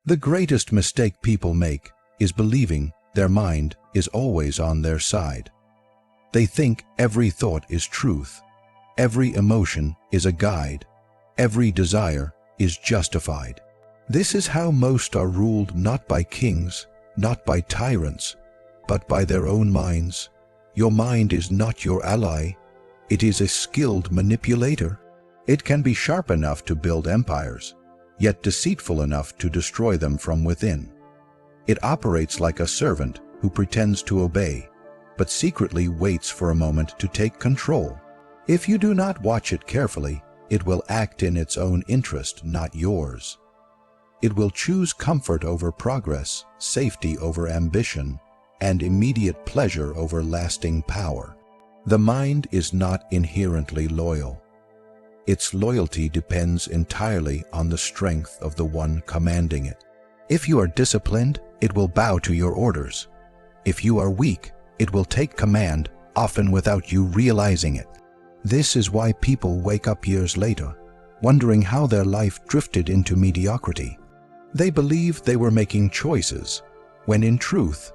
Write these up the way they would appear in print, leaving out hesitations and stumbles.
The greatest mistake people make is believing their mind is always on their side. They think every thought is truth, every emotion is a guide, every desire is justified. This is how most are ruled, not by kings, not by tyrants, but by their own minds. Your mind is not your ally. It is a skilled manipulator. It can be sharp enough to build empires, yet deceitful enough to destroy them from within. It operates like a servant who pretends to obey, but secretly waits for a moment to take control. If you do not watch it carefully, it will act in its own interest, not yours. It will choose comfort over progress, safety over ambition, and immediate pleasure over lasting power. The mind is not inherently loyal. Its loyalty depends entirely on the strength of the one commanding it. If you are disciplined, it will bow to your orders. If you are weak, it will take command, often without you realizing it. This is why people wake up years later, wondering how their life drifted into mediocrity. They believed they were making choices, when in truth,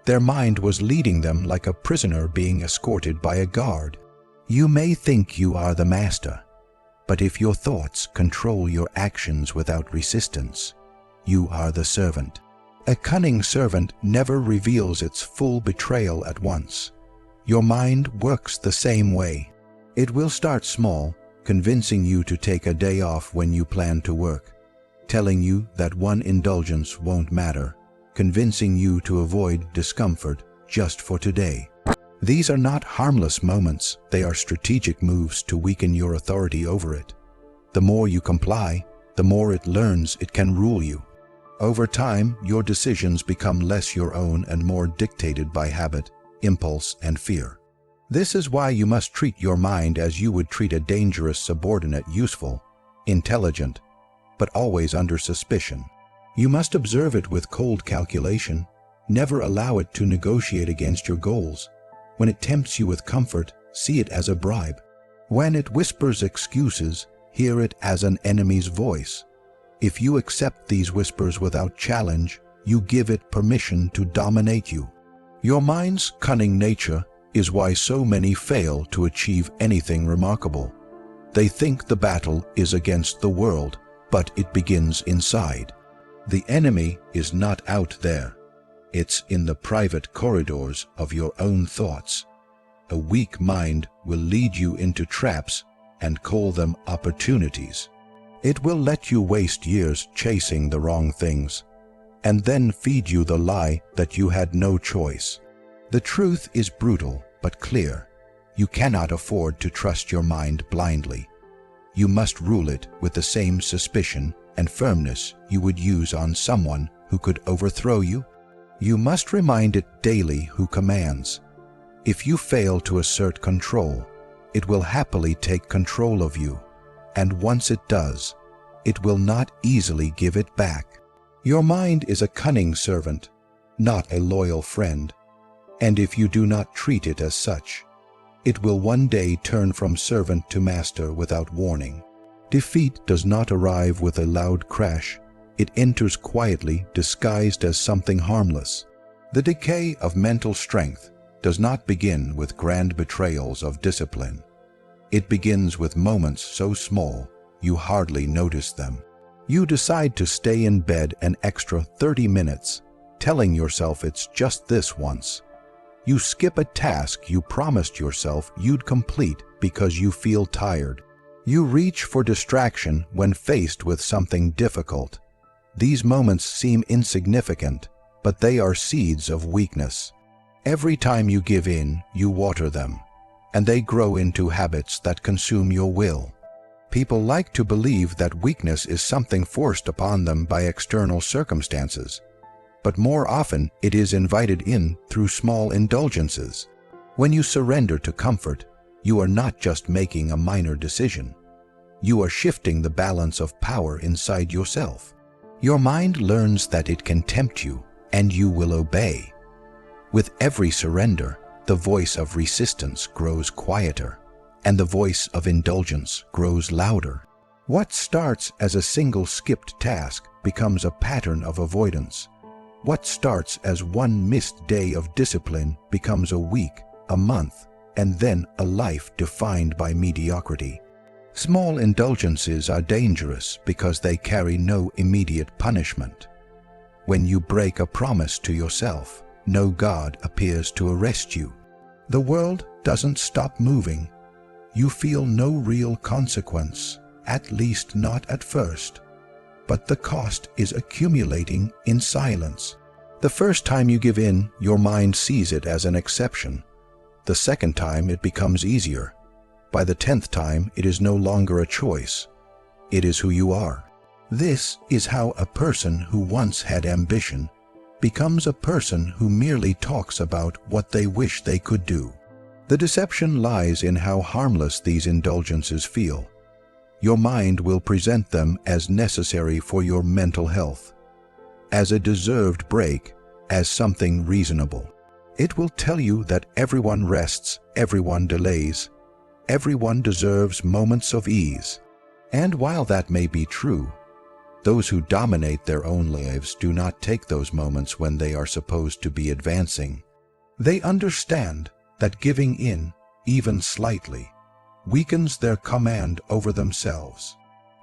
their mind was leading them like a prisoner being escorted by a guard. You may think you are the master, but if your thoughts control your actions without resistance, you are the servant. A cunning servant never reveals its full betrayal at once. Your mind works the same way. It will start small, convincing you to take a day off when you plan to work, telling you that one indulgence won't matter, convincing you to avoid discomfort just for today. These are not harmless moments, they are strategic moves to weaken your authority over it. The more you comply, the more it learns it can rule you. Over time, your decisions become less your own and more dictated by habit, impulse, and fear. This is why you must treat your mind as you would treat a dangerous subordinate, useful, intelligent, but always under suspicion. You must observe it with cold calculation, never allow it to negotiate against your goals. When it tempts you with comfort, see it as a bribe. When it whispers excuses, hear it as an enemy's voice. If you accept these whispers without challenge, you give it permission to dominate you. Your mind's cunning nature is why so many fail to achieve anything remarkable. They think the battle is against the world, but it begins inside. The enemy is not out there. It's in the private corridors of your own thoughts. A weak mind will lead you into traps and call them opportunities. It will let you waste years chasing the wrong things, and then feed you the lie that you had no choice. The truth is brutal but clear. You cannot afford to trust your mind blindly. You must rule it with the same suspicion and firmness you would use on someone who could overthrow you. You must remind it daily who commands. If you fail to assert control, it will happily take control of you, and once it does, it will not easily give it back. Your mind is a cunning servant, not a loyal friend, and if you do not treat it as such, it will one day turn from servant to master without warning. Defeat does not arrive with a loud crash. It enters quietly, disguised as something harmless. The decay of mental strength does not begin with grand betrayals of discipline. It begins with moments so small you hardly notice them. You decide to stay in bed an extra 30 minutes, telling yourself it's just this once. You skip a task you promised yourself you'd complete because you feel tired. You reach for distraction when faced with something difficult. These moments seem insignificant, but they are seeds of weakness. Every time you give in, you water them, and they grow into habits that consume your will. People like to believe that weakness is something forced upon them by external circumstances, but more often it is invited in through small indulgences. When you surrender to comfort, you are not just making a minor decision. You are shifting the balance of power inside yourself. Your mind learns that it can tempt you, and you will obey. With every surrender, the voice of resistance grows quieter, and the voice of indulgence grows louder. What starts as a single skipped task becomes a pattern of avoidance. What starts as one missed day of discipline becomes a week, a month, and then a life defined by mediocrity. Small indulgences are dangerous because they carry no immediate punishment. When you break a promise to yourself, no God appears to arrest you. The world doesn't stop moving. You feel no real consequence, at least not at first. But the cost is accumulating in silence. The first time you give in, your mind sees it as an exception. The second time it becomes easier. By the 10th time, it is no longer a choice. It is who you are. This is how a person who once had ambition becomes a person who merely talks about what they wish they could do. The deception lies in how harmless these indulgences feel. Your mind will present them as necessary for your mental health, as a deserved break, as something reasonable. It will tell you that everyone rests, everyone delays, everyone deserves moments of ease. And while that may be true, those who dominate their own lives do not take those moments when they are supposed to be advancing. They understand that giving in, even slightly, weakens their command over themselves.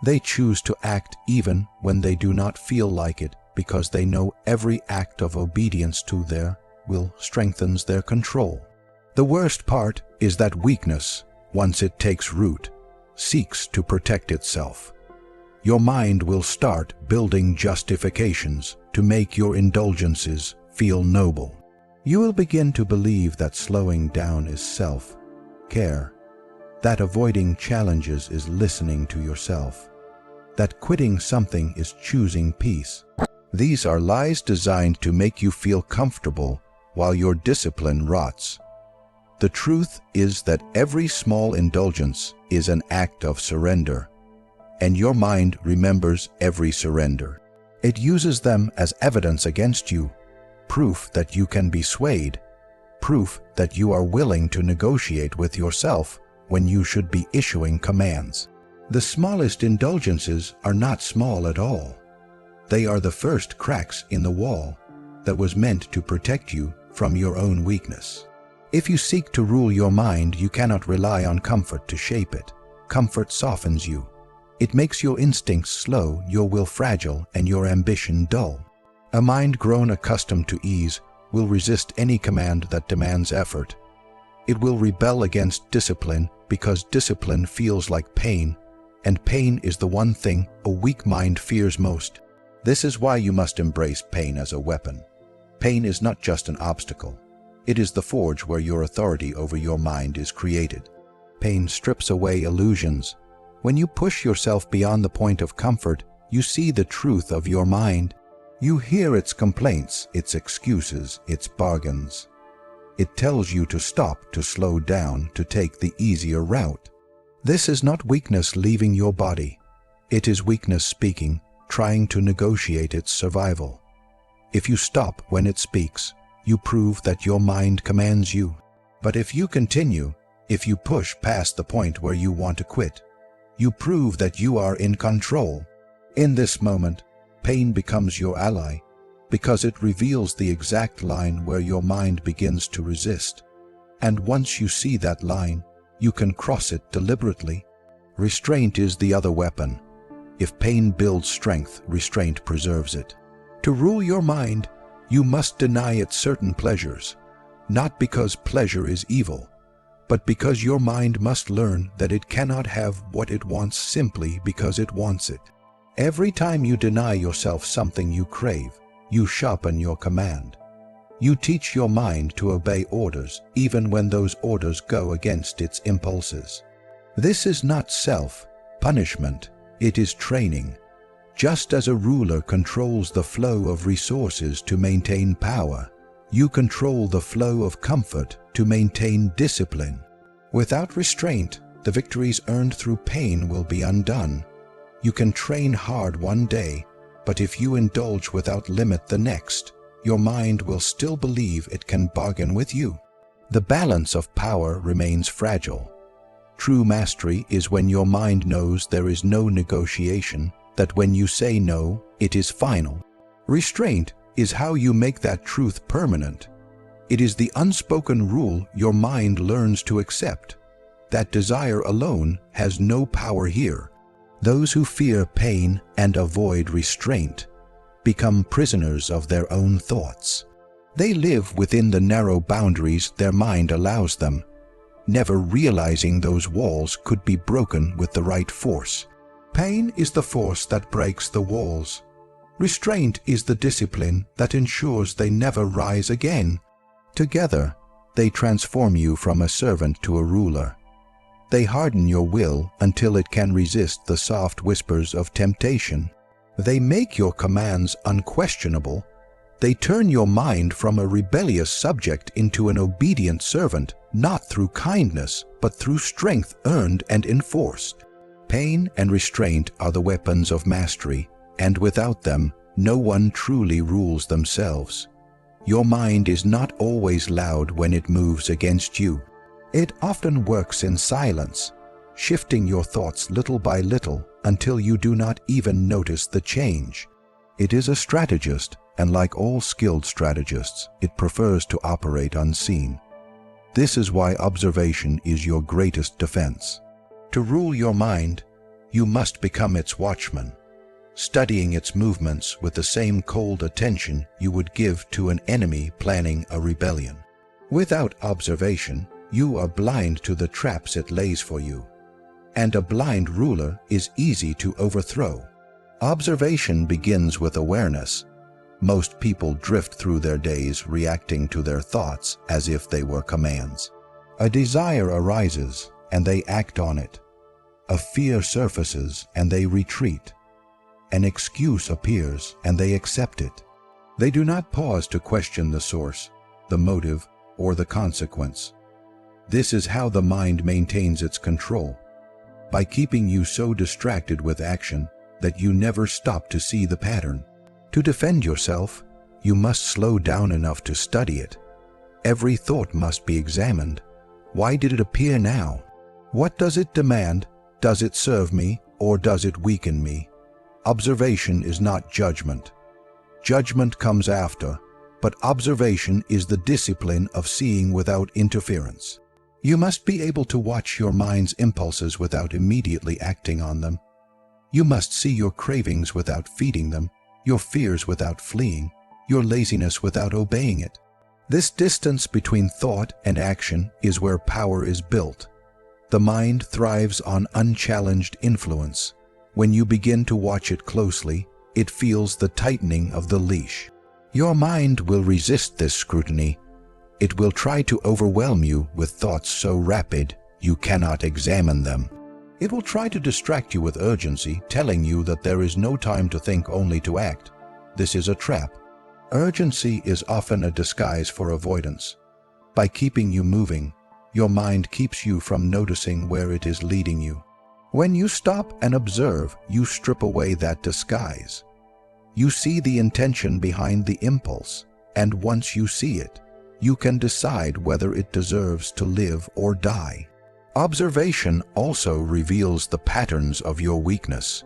They choose to act even when they do not feel like it because they know every act of obedience to their will strengthens their control. The worst part is that weakness, once it takes root, seeks to protect itself. Your mind will start building justifications to make your indulgences feel noble. You will begin to believe that slowing down is self-care, that avoiding challenges is listening to yourself, that quitting something is choosing peace. These are lies designed to make you feel comfortable while your discipline rots. The truth is that every small indulgence is an act of surrender, and your mind remembers every surrender. It uses them as evidence against you, proof that you can be swayed, proof that you are willing to negotiate with yourself when you should be issuing commands. The smallest indulgences are not small at all. They are the first cracks in the wall that was meant to protect you from your own weakness. If you seek to rule your mind, you cannot rely on comfort to shape it. Comfort softens you. It makes your instincts slow, your will fragile, and your ambition dull. A mind grown accustomed to ease will resist any command that demands effort. It will rebel against discipline because discipline feels like pain, and pain is the one thing a weak mind fears most. This is why you must embrace pain as a weapon. Pain is not just an obstacle. It is the forge where your authority over your mind is created. Pain strips away illusions. When you push yourself beyond the point of comfort, you see the truth of your mind. You hear its complaints, its excuses, its bargains. It tells you to stop, to slow down, to take the easier route. This is not weakness leaving your body. It is weakness speaking, trying to negotiate its survival. If you stop when it speaks, you prove that your mind commands you. But if you continue, if you push past the point where you want to quit, you prove that you are in control. In this moment, pain becomes your ally, because it reveals the exact line where your mind begins to resist. And once you see that line, you can cross it deliberately. Restraint is the other weapon. If pain builds strength, restraint preserves it. To rule your mind, you must deny it certain pleasures, not because pleasure is evil, but because your mind must learn that it cannot have what it wants simply because it wants it. Every time you deny yourself something you crave, you sharpen your command. You teach your mind to obey orders even when those orders go against its impulses. This is not self-punishment, it is training. Just as a ruler controls the flow of resources to maintain power, you control the flow of comfort to maintain discipline. Without restraint, the victories earned through pain will be undone. You can train hard one day, but if you indulge without limit the next, your mind will still believe it can bargain with you. The balance of power remains fragile. True mastery is when your mind knows there is no negotiation, that when you say no, it is final. Restraint is how you make that truth permanent. It is the unspoken rule your mind learns to accept. That desire alone has no power here. Those who fear pain and avoid restraint become prisoners of their own thoughts. They live within the narrow boundaries their mind allows them, never realizing those walls could be broken with the right force. Pain is the force that breaks the walls. Restraint is the discipline that ensures they never rise again. Together, they transform you from a servant to a ruler. They harden your will until it can resist the soft whispers of temptation. They make your commands unquestionable. They turn your mind from a rebellious subject into an obedient servant, not through kindness, but through strength earned and enforced. Pain and restraint are the weapons of mastery, and without them, no one truly rules themselves. Your mind is not always loud when it moves against you. It often works in silence, shifting your thoughts little by little until you do not even notice the change. It is a strategist, and like all skilled strategists, it prefers to operate unseen. This is why observation is your greatest defense. To rule your mind, you must become its watchman, studying its movements with the same cold attention you would give to an enemy planning a rebellion. Without observation, you are blind to the traps it lays for you, and a blind ruler is easy to overthrow. Observation begins with awareness. Most people drift through their days reacting to their thoughts as if they were commands. A desire arises, and they act on it. A fear surfaces, and they retreat. An excuse appears, and they accept it. They do not pause to question the source, the motive, or the consequence. This is how the mind maintains its control, by keeping you so distracted with action that you never stop to see the pattern. To defend yourself, you must slow down enough to study it. Every thought must be examined. Why did it appear now? What does it demand? Does it serve me, or does it weaken me? Observation is not judgment. Judgment comes after, but observation is the discipline of seeing without interference. You must be able to watch your mind's impulses without immediately acting on them. You must see your cravings without feeding them, your fears without fleeing, your laziness without obeying it. This distance between thought and action is where power is built. The mind thrives on unchallenged influence. When you begin to watch it closely, it feels the tightening of the leash. Your mind will resist this scrutiny. It will try to overwhelm you with thoughts so rapid you cannot examine them. It will try to distract you with urgency, telling you that there is no time to think, only to act. This is a trap. Urgency is often a disguise for avoidance. By keeping you moving, your mind keeps you from noticing where it is leading you. When you stop and observe, you strip away that disguise. You see the intention behind the impulse, and once you see it, you can decide whether it deserves to live or die. Observation also reveals the patterns of your weakness.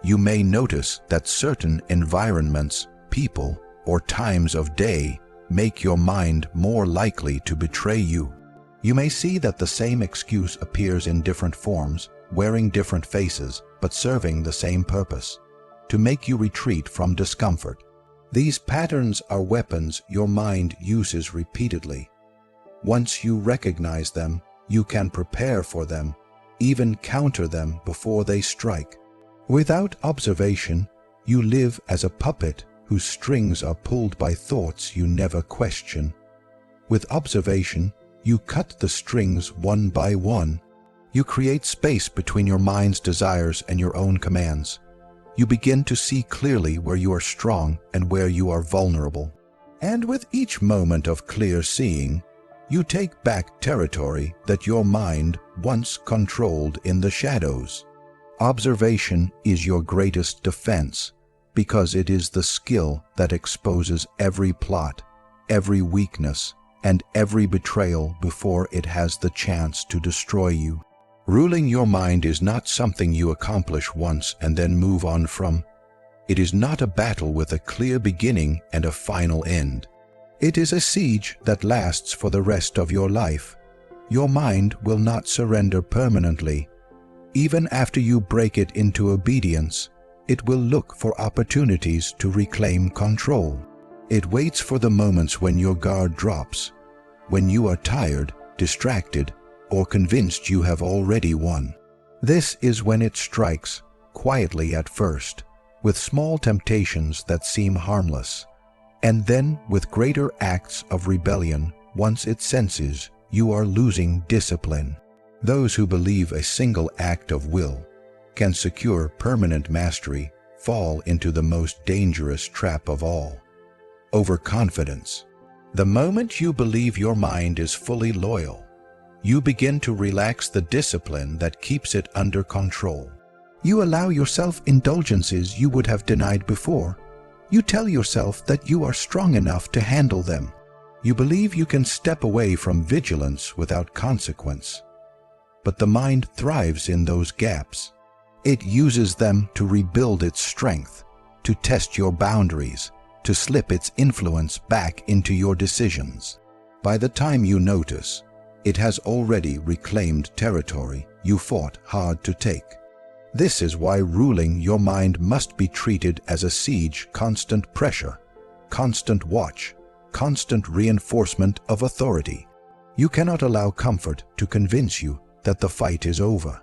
You may notice that certain environments, people, or times of day make your mind more likely to betray you. You may see that the same excuse appears in different forms, wearing different faces, but serving the same purpose: to make you retreat from discomfort. These patterns are weapons your mind uses repeatedly. Once you recognize them, you can prepare for them, even counter them before they strike. Without observation, you live as a puppet whose strings are pulled by thoughts you never question. With observation, you cut the strings one by one. You create space between your mind's desires and your own commands. You begin to see clearly where you are strong and where you are vulnerable. And with each moment of clear seeing, you take back territory that your mind once controlled in the shadows. Observation is your greatest defense, because it is the skill that exposes every plot, every weakness, and every betrayal before it has the chance to destroy you. Ruling your mind is not something you accomplish once and then move on from. It is not a battle with a clear beginning and a final end. It is a siege that lasts for the rest of your life. Your mind will not surrender permanently. Even after you break it into obedience, it will look for opportunities to reclaim control. It waits for the moments when your guard drops, when you are tired, distracted, or convinced you have already won. This is when it strikes, quietly at first, with small temptations that seem harmless, and then with greater acts of rebellion once it senses you are losing discipline. Those who believe a single act of will can secure permanent mastery fall into the most dangerous trap of all: overconfidence. The moment you believe your mind is fully loyal, you begin to relax the discipline that keeps it under control. You allow yourself indulgences you would have denied before. You tell yourself that you are strong enough to handle them. You believe you can step away from vigilance without consequence. But the mind thrives in those gaps. It uses them to rebuild its strength, to test your boundaries, to slip its influence back into your decisions. By the time you notice, it has already reclaimed territory you fought hard to take. This is why ruling your mind must be treated as a siege: constant pressure, constant watch, constant reinforcement of authority. You cannot allow comfort to convince you that the fight is over.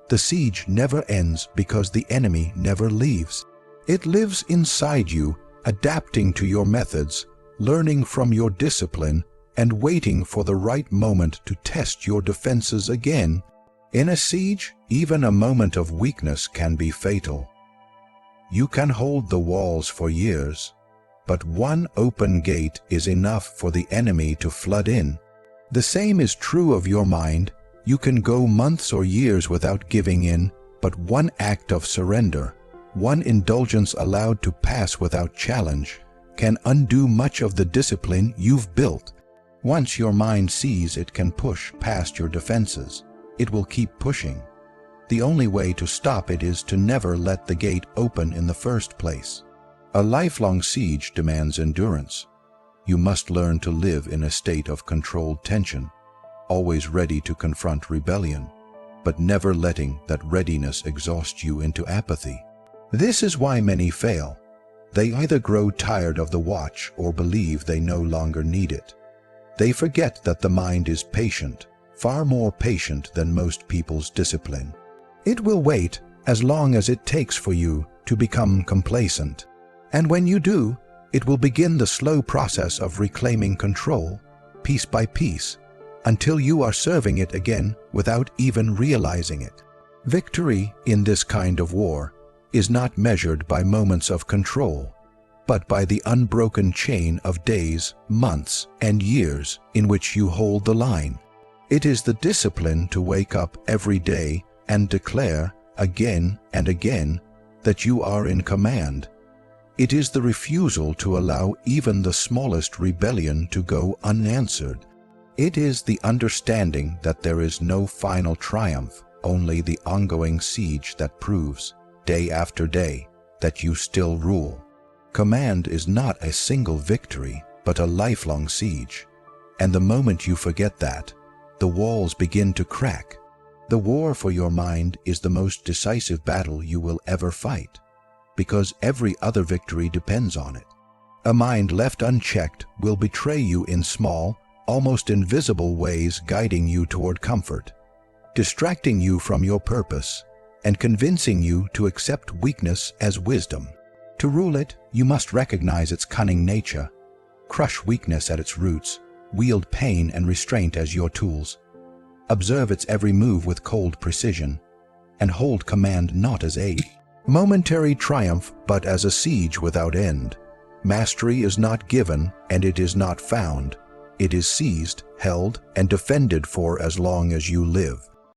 The siege never ends because the enemy never leaves. It lives inside you, adapting to your methods, learning from your discipline, and waiting for the right moment to test your defenses again. In a siege, even a moment of weakness can be fatal. You can hold the walls for years, but one open gate is enough for the enemy to flood in. The same is true of your mind. You can go months or years without giving in, but one act of surrender, one indulgence allowed to pass without challenge, can undo much of the discipline you've built. Once your mind sees it can push past your defenses, it will keep pushing. The only way to stop it is to never let the gate open in the first place. A lifelong siege demands endurance. You must learn to live in a state of controlled tension, always ready to confront rebellion, but never letting that readiness exhaust you into apathy. This is why many fail. They either grow tired of the watch or believe they no longer need it. They forget that the mind is patient, far more patient than most people's discipline. It will wait as long as it takes for you to become complacent. And when you do, it will begin the slow process of reclaiming control, piece by piece, until you are serving it again without even realizing it. Victory in this kind of war is not measured by moments of control, but by the unbroken chain of days, months, and years in which you hold the line. It is the discipline to wake up every day and declare again and again that you are in command. It is the refusal to allow even the smallest rebellion to go unanswered. It is the understanding that there is no final triumph, only the ongoing siege that proves, day after day, that you still rule. Command is not a single victory, but a lifelong siege. And the moment you forget that, the walls begin to crack. The war for your mind is the most decisive battle you will ever fight, because every other victory depends on it. A mind left unchecked will betray you in small, almost invisible ways, guiding you toward comfort, distracting you from your purpose, and convincing you to accept weakness as wisdom. To rule it, you must recognize its cunning nature, crush weakness at its roots, wield pain and restraint as your tools, observe its every move with cold precision, and hold command not as a momentary triumph but as a siege without end. Mastery is not given and it is not found. It is seized, held, and defended for as long as you live.